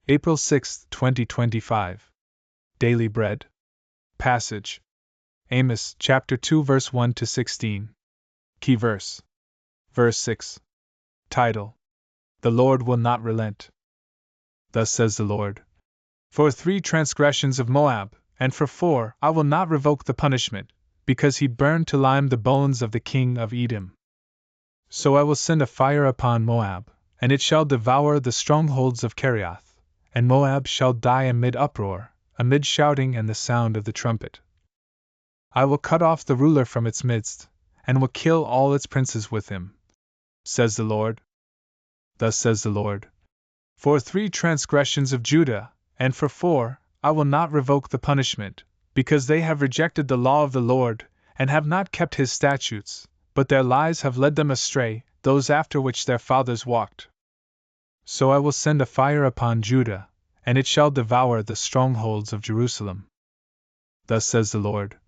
April 6, 2025. Daily Bread. Passage. Amos, chapter 2, verse 1 to 16. Key verse. Verse 6. Title: The Lord will not relent. Thus says the Lord: For 3 transgressions of Moab, and for 4, I will not revoke the punishment, because he burned to lime the bones of the king of Edom. So I will send a fire upon Moab, and it shall devour the strongholds of Kerioth, and Moab shall die amid uproar, amid shouting and the sound of the trumpet. I will cut off the ruler from its midst, and will kill all its princes with him, says the Lord. Thus says the Lord: For 3 transgressions of Judah, and for 4, I will not revoke the punishment, because they have rejected the law of the Lord, and have not kept his statutes, but their lies have led them astray, those after which their fathers walked. So I will send a fire upon Judah, and it shall devour the strongholds of Jerusalem. Thus says the Lord: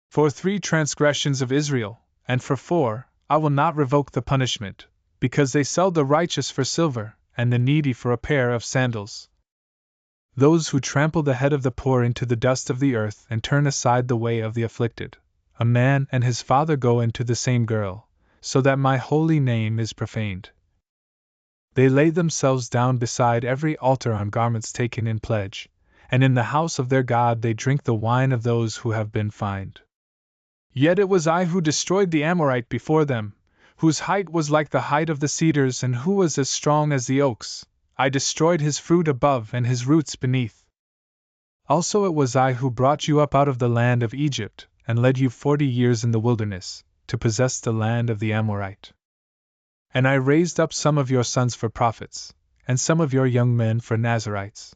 For 3 transgressions of Israel, and for 4, I will not revoke the punishment, because they sell the righteous for silver, and the needy for a pair of sandals. Those who trample the head of the poor into the dust of the earth and turn aside the way of the afflicted, a man and his father go into the same girl, so that my holy name is profaned. They lay themselves down beside every altar on garments taken in pledge, and in the house of their God they drink the wine of those who have been fined. Yet it was I who destroyed the Amorite before them, whose height was like the height of the cedars and who was as strong as the oaks. I destroyed his fruit above and his roots beneath. Also it was I who brought you up out of the land of Egypt, and led you 40 years in the wilderness, to possess the land of the Amorite. And I raised up some of your sons for prophets, and some of your young men for Nazarites.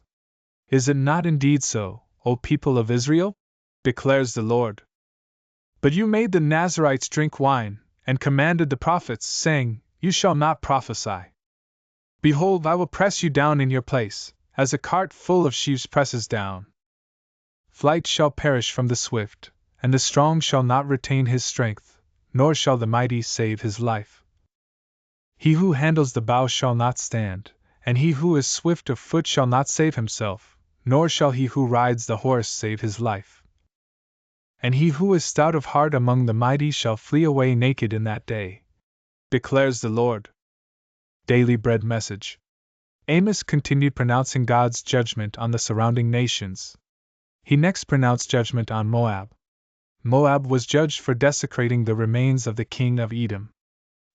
Is it not indeed so, O people of Israel? Declares the Lord. But you made the Nazarites drink wine, and commanded the prophets, saying, You shall not prophesy. Behold, I will press you down in your place, as a cart full of sheaves presses down. Flight shall perish from the swift, and the strong shall not retain his strength, nor shall the mighty save his life. He who handles the bow shall not stand, and he who is swift of foot shall not save himself, nor shall he who rides the horse save his life. And he who is stout of heart among the mighty shall flee away naked in that day, declares the Lord. Daily Bread Message. Amos continued pronouncing God's judgment on the surrounding nations. He next pronounced judgment on Moab. Moab was judged for desecrating the remains of the king of Edom.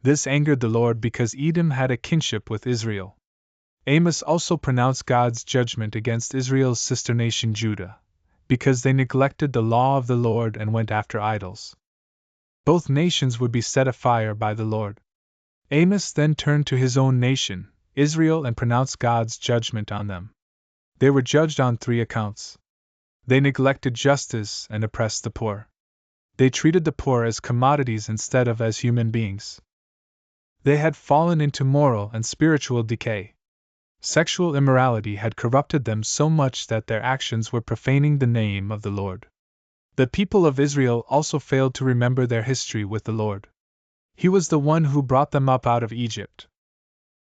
This angered the Lord because Edom had a kinship with Israel. Amos also pronounced God's judgment against Israel's sister nation Judah, because they neglected the law of the Lord and went after idols. Both nations would be set afire by the Lord. Amos then turned to his own nation, Israel, and pronounced God's judgment on them. They were judged on 3 accounts. They neglected justice and oppressed the poor. They treated the poor as commodities instead of as human beings. They had fallen into moral and spiritual decay. Sexual immorality had corrupted them so much that their actions were profaning the name of the Lord. The people of Israel also failed to remember their history with the Lord. He was the one who brought them up out of Egypt.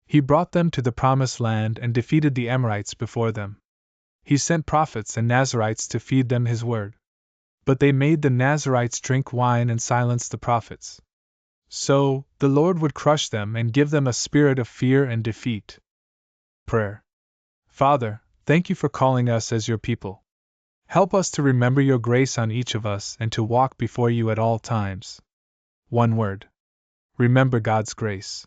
He brought them to the promised land and defeated the Amorites before them. He sent prophets and Nazarites to feed them his word. But they made the Nazarites drink wine and silenced the prophets. So, the Lord would crush them and give them a spirit of fear and defeat. Prayer. Father, thank you for calling us as your people. Help us to remember your grace on each of us and to walk before you at all times. One word. Remember God's grace.